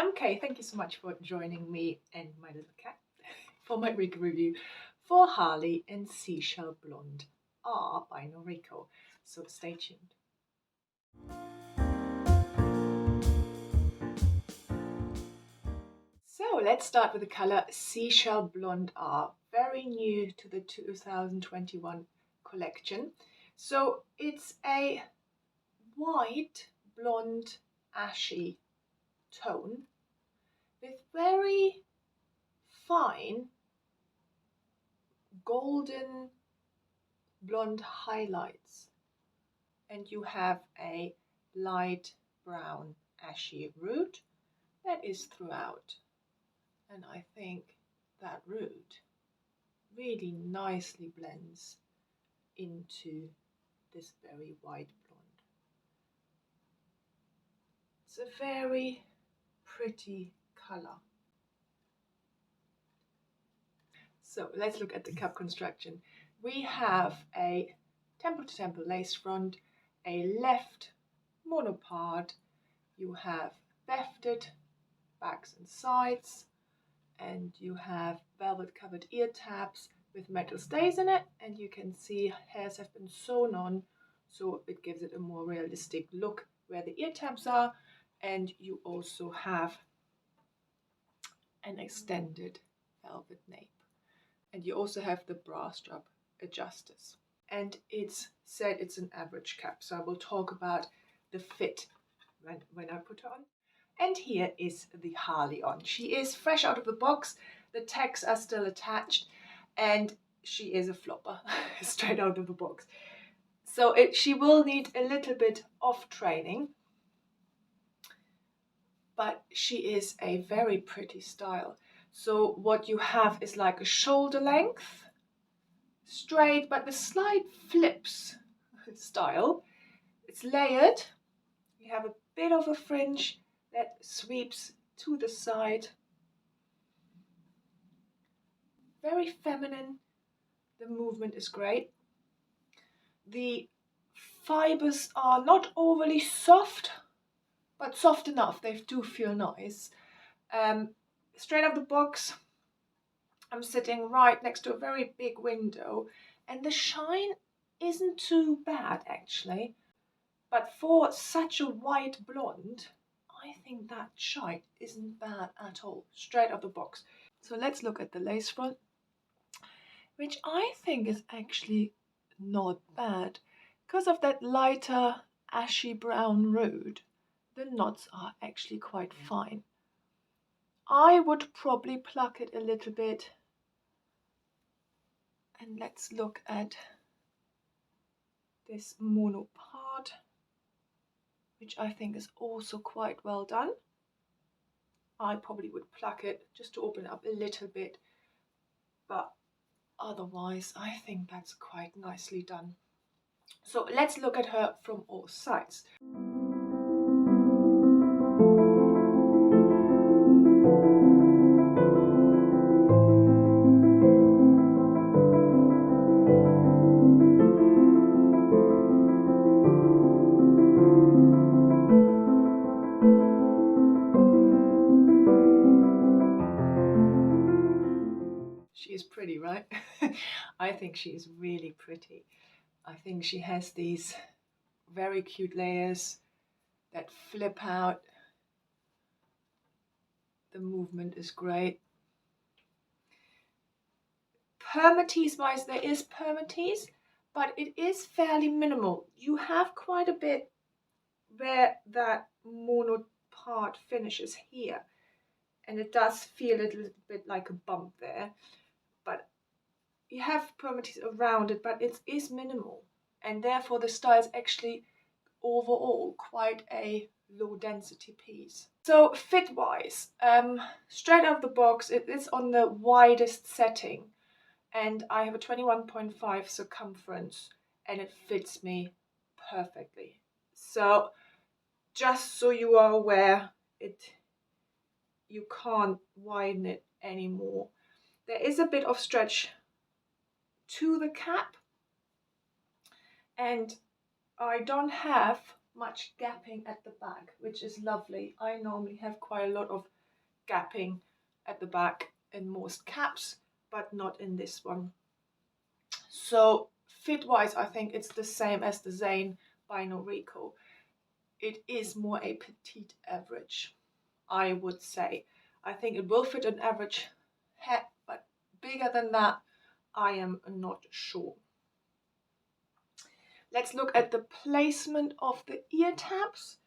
Okay, thank you so much for joining me and my little cat for my wig review for Harlee and Seashell Blonde R by Noriko. So stay tuned. So let's start with the color Seashell Blonde R, very new to the 2021 collection. So it's a white, blonde, ashy tone with very fine golden blonde highlights, and you have a light brown ashy root that is throughout, and I think that root really nicely blends into this very white blonde. It's a very pretty color. So let's look at the cap construction. We have a temple to temple lace front, a left monopart, you have wefted backs and sides, and you have velvet covered ear tabs with metal stays in it, and you can see hairs have been sewn on, so it gives it a more realistic look where the ear tabs are. And you also have an extended velvet nape, and you also have the bra strap adjusters. And it's said it's an average cap, so I will talk about the fit when I put her on. And here is the Harlee on. She is fresh out of the box, the tags are still attached, and she is a flopper straight out of the box. So she will need a little bit of training, but she is a very pretty style. So what you have is like a shoulder length, straight but with slight flips style. It's layered. You have a bit of a fringe that sweeps to the side. Very feminine. The movement is great. The fibers are not overly soft, but soft enough. They do feel nice. Straight out of the box, I'm sitting right next to a very big window, and the shine isn't too bad actually. But for such a white blonde, I think that shine isn't bad at all, straight out of the box. So let's look at the lace front, which I think is actually not bad. Because of that lighter ashy brown root, the knots are actually quite fine. I would probably pluck it a little bit. And let's look at this mono part, which I think is also quite well done. I probably would pluck it just to open up a little bit, but otherwise I think that's quite nicely done. So let's look at her from all sides. She is pretty, right? I think she is really pretty. I think she has these very cute layers that flip out. The movement is great. Permatease wise, there is permatease, but it is fairly minimal. You have quite a bit where that mono part finishes here, and it does feel a little bit like a bump there, but you have permatease around it, but it is minimal, and therefore the style is actually overall quite a low density piece. So fit wise, straight out of the box, it is on the widest setting, and I have a 21.5 circumference, and it fits me perfectly. So just so you are aware, you can't widen it anymore. There is a bit of stretch to the cap, and I don't have much gapping at the back, which is lovely. I normally have quite a lot of gapping at the back in most caps, but not in this one. So fit wise, I think it's the same as the Zane by Noriko. It is more a petite average, I would say. I think it will fit an average head, but bigger than that, I am not sure. Let's look at the placement of the ear tabs.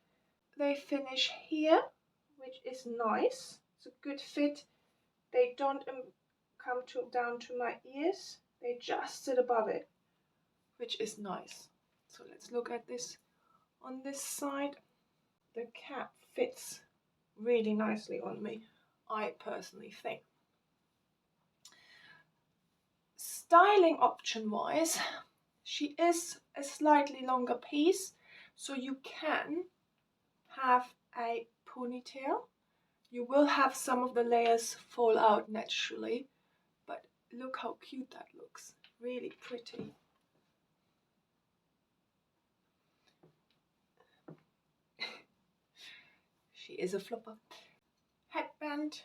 They finish here, which is nice. It's a good fit. They don't come down to my ears. They just sit above it, which is nice. So let's look at this on this side. The cap fits really nicely on me, I personally think. Styling option wise, she is a slightly longer piece, so you can have a ponytail. You will have some of the layers fall out naturally, but look how cute that looks. Really pretty. She is a flopper. Headband.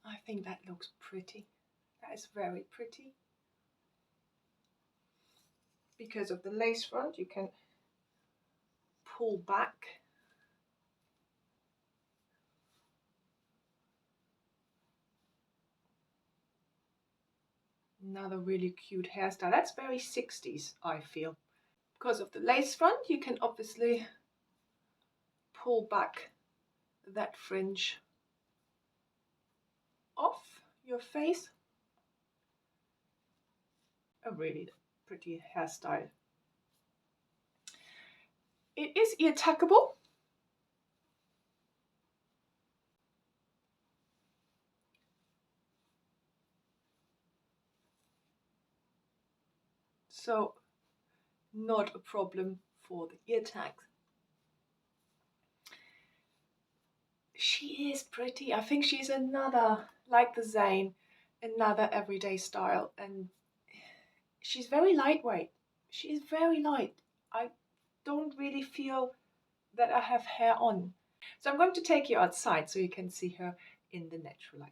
I think that looks pretty. That is very pretty. Because of the lace front, you can pull back. Another really cute hairstyle. That's very 60s, I feel. Because of the lace front, you can obviously pull back that fringe off your face. A really pretty hairstyle. It is ear tuckable. So not a problem for the ear tags. She is pretty. I think she's another, like the Zane, another everyday style, and she's very lightweight. She is very light. I don't really feel that I have hair on. So I'm going to take you outside so you can see her in the natural light.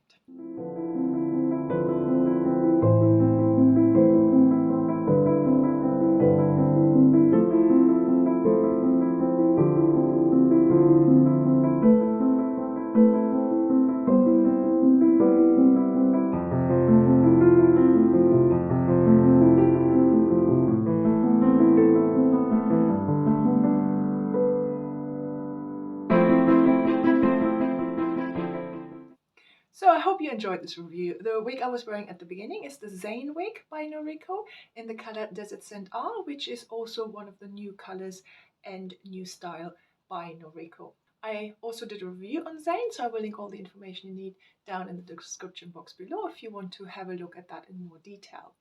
So I hope you enjoyed this review. The wig I was wearing at the beginning is the Zane wig by Noriko in the color Desert Sand R, which is also one of the new colors and new style by Noriko. I also did a review on Zane, so I will link all the information you need down in the description box below if you want to have a look at that in more detail.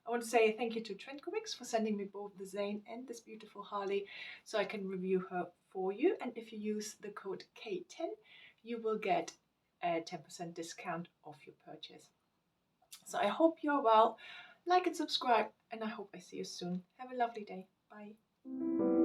I want to say thank you to Trendco for sending me both the Zane and this beautiful Harlee so I can review her for you. And if you use the code K10, you will get a 10% discount off your purchase. So I hope you're well. Like and subscribe, and I hope I see you soon. Have a lovely day. Bye.